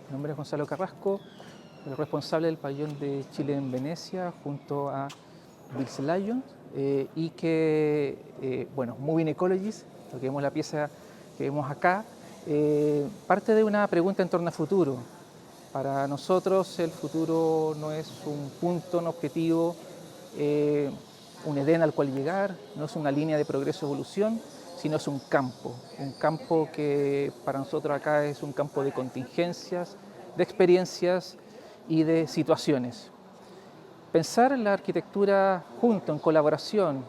Mi nombre es Gonzalo Carrasco, el responsable del pabellón de Chile en Venecia junto a Bills Lions y que, bueno, Moving Ecologies, lo que vemos la pieza que vemos acá, parte de una pregunta en torno al futuro. Para nosotros el futuro no es un punto, un objetivo, eh, un Edén al cual llegar, no es una línea de progreso-evolución, sino es un campo que para nosotros acá es un campo de contingencias, de experiencias y de situaciones. Pensar en la arquitectura junto, en colaboración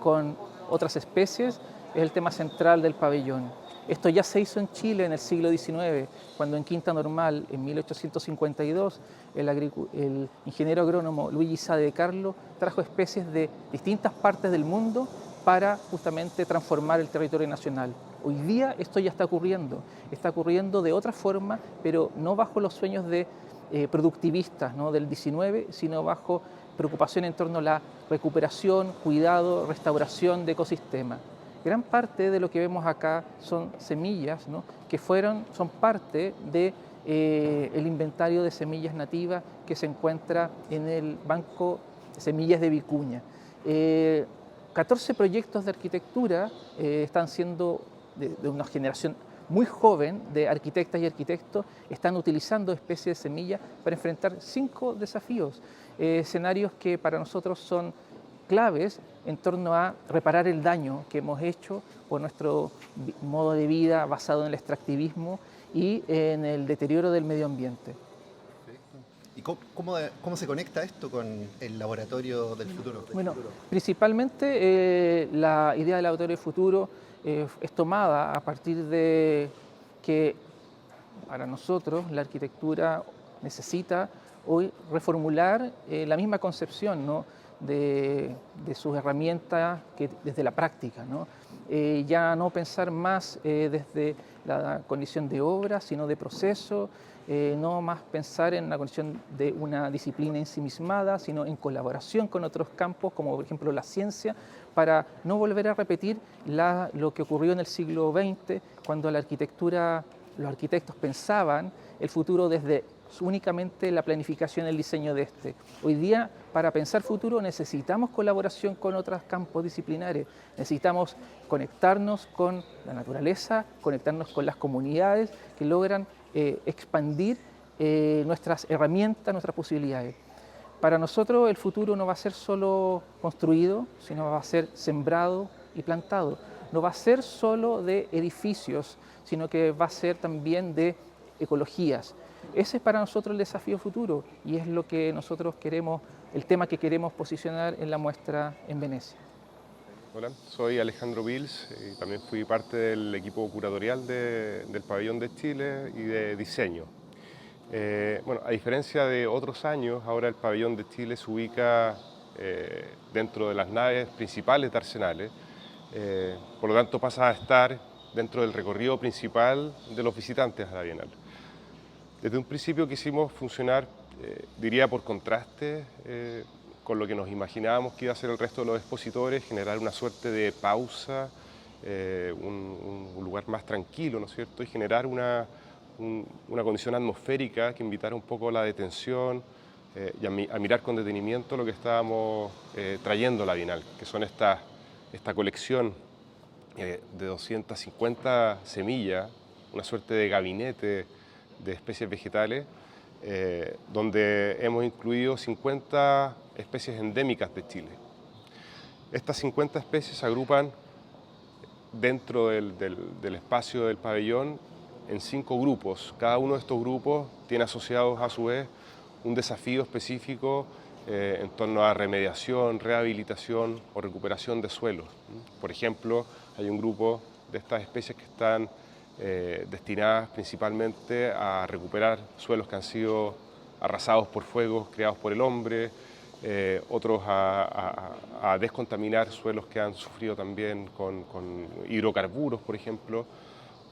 con otras especies, es el tema central del pabellón. Esto ya se hizo en Chile en el siglo XIX, cuando en Quinta Normal, en 1852, el ingeniero agrónomo Luigi Sade de Carlo trajo especies de distintas partes del mundo para justamente transformar el territorio nacional. Hoy día esto ya está ocurriendo de otra forma, pero no bajo los sueños de productivistas, ¿no?, del 19, sino bajo preocupación en torno a la recuperación, cuidado, restauración de ecosistemas. Gran parte de lo que vemos acá son semillas, ¿no?, que son parte de el inventario de semillas nativas que se encuentra en el Banco de Semillas de Vicuña. 14 proyectos de arquitectura están siendo de una generación muy joven de arquitectas y arquitectos, están utilizando especies de semillas para enfrentar 5 desafíos, escenarios que para nosotros son claves en torno a reparar el daño que hemos hecho por nuestro modo de vida basado en el extractivismo y en el deterioro del medio ambiente. Perfecto. ¿Y cómo se conecta esto con el laboratorio del futuro? Bueno, principalmente la idea del laboratorio del futuro es tomada a partir de que para nosotros la arquitectura necesita hoy reformular la misma concepción, ¿no?, de sus herramientas que desde la práctica, ¿no? Ya no pensar más desde la condición de obra, sino de proceso, no más pensar en la condición de una disciplina ensimismada, sino en colaboración con otros campos, como por ejemplo la ciencia, para no volver a repetir lo que ocurrió en el siglo XX, cuando los arquitectos pensaban el futuro desde únicamente la planificación y el diseño de este. Hoy día, para pensar futuro, necesitamos colaboración con otros campos disciplinares, necesitamos conectarnos con la naturaleza, conectarnos con las comunidades que logran expandir nuestras herramientas, nuestras posibilidades. Para nosotros el futuro no va a ser solo construido, sino va a ser sembrado y plantado. No va a ser solo de edificios, sino que va a ser también de ecologías. Ese es para nosotros el desafío futuro y es lo que nosotros queremos, el tema que queremos posicionar en la muestra en Venecia. Hola, soy Alejandro Bills y también fui parte del equipo curatorial del Pabellón de Chile y de diseño. Bueno, a diferencia de otros años, ahora el Pabellón de Chile se ubica dentro de las naves principales de Arsenales, por lo tanto pasa a estar dentro del recorrido principal de los visitantes a la Bienal. Desde un principio quisimos funcionar, diría por contraste, con lo que nos imaginábamos que iba a ser el resto de los expositores, generar una suerte de pausa, un lugar más tranquilo, ¿no es cierto?, y generar una condición atmosférica que invitara un poco a la detención y a mirar con detenimiento lo que estábamos trayendo a la Bienal, que son esta colección de 250 semillas, una suerte de gabinete de especies vegetales, donde hemos incluido 50 especies endémicas de Chile. Estas 50 especies se agrupan dentro del espacio del pabellón en 5 grupos. Cada uno de estos grupos tiene asociados a su vez un desafío específico en torno a remediación, rehabilitación o recuperación de suelos. Por ejemplo, hay un grupo de estas especies que están destinadas principalmente a recuperar suelos que han sido arrasados por fuegos creados por el hombre, otros a descontaminar suelos que han sufrido también con hidrocarburos, por ejemplo,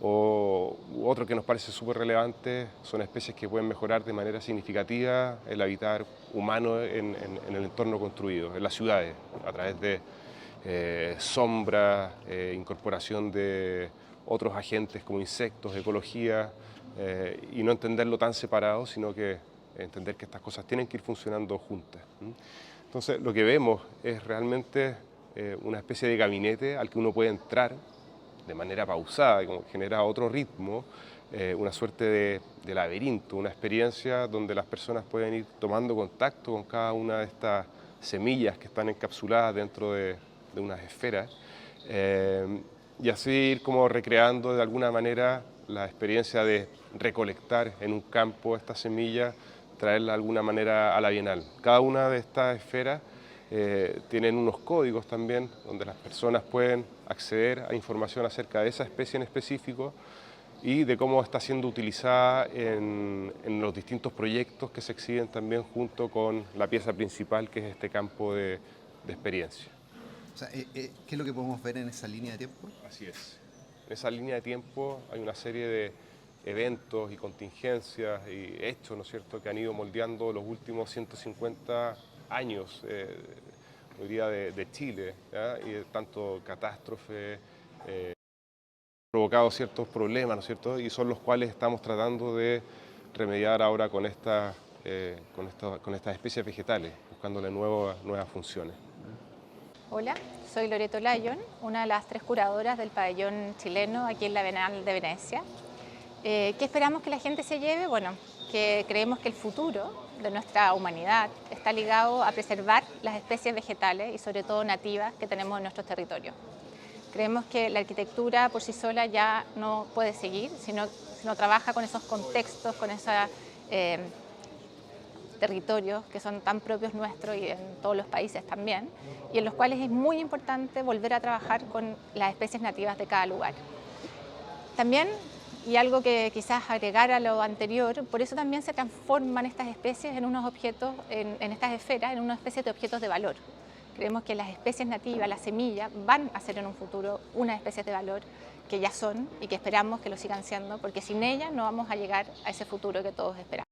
o otro que nos parece súper relevante son especies que pueden mejorar de manera significativa el hábitat humano en el entorno construido, en las ciudades, a través de sombra, incorporación de otros agentes como insectos, ecología, y no entenderlo tan separado, sino que entender que estas cosas tienen que ir funcionando juntas. Entonces, lo que vemos es realmente una especie de gabinete al que uno puede entrar de manera pausada, que genera otro ritmo, una suerte de laberinto, una experiencia donde las personas pueden ir tomando contacto con cada una de estas semillas que están encapsuladas dentro de unas esferas, y así ir como recreando de alguna manera la experiencia de recolectar en un campo estas semillas, traerla de alguna manera a la Bienal. Cada una de estas esferas tienen unos códigos también donde las personas pueden acceder a información acerca de esa especie en específico y de cómo está siendo utilizada en los distintos proyectos que se exhiben también junto con la pieza principal, que es este campo de experiencia. O sea, ¿qué es lo que podemos ver en esa línea de tiempo? Así es. En esa línea de tiempo hay una serie de eventos y contingencias y hechos, ¿no es cierto?, que han ido moldeando los últimos 150 años, hoy día de Chile, ¿ya? Y de tanto catástrofe, provocado ciertos problemas, ¿no es cierto?, y son los cuales estamos tratando de remediar ahora con estas especies vegetales, buscándole nuevas funciones. Hola, soy Loreto Lyon, una de las 3 curadoras del pabellón chileno aquí en la Bienal de Venecia. ¿Qué esperamos que la gente se lleve? Bueno, que creemos que el futuro de nuestra humanidad está ligado a preservar las especies vegetales y sobre todo nativas que tenemos en nuestros territorios. Creemos que la arquitectura por sí sola ya no puede seguir, si no trabaja con esos contextos, con esos territorios que son tan propios nuestros y en todos los países también, y en los cuales es muy importante volver a trabajar con las especies nativas de cada lugar. También, y algo que quizás agregar a lo anterior, por eso también se transforman estas especies en unos objetos, en estas esferas, en una especie de objetos de valor. Creemos que las especies nativas, las semillas, van a ser en un futuro unas especies de valor que ya son y que esperamos que lo sigan siendo, porque sin ellas no vamos a llegar a ese futuro que todos esperamos.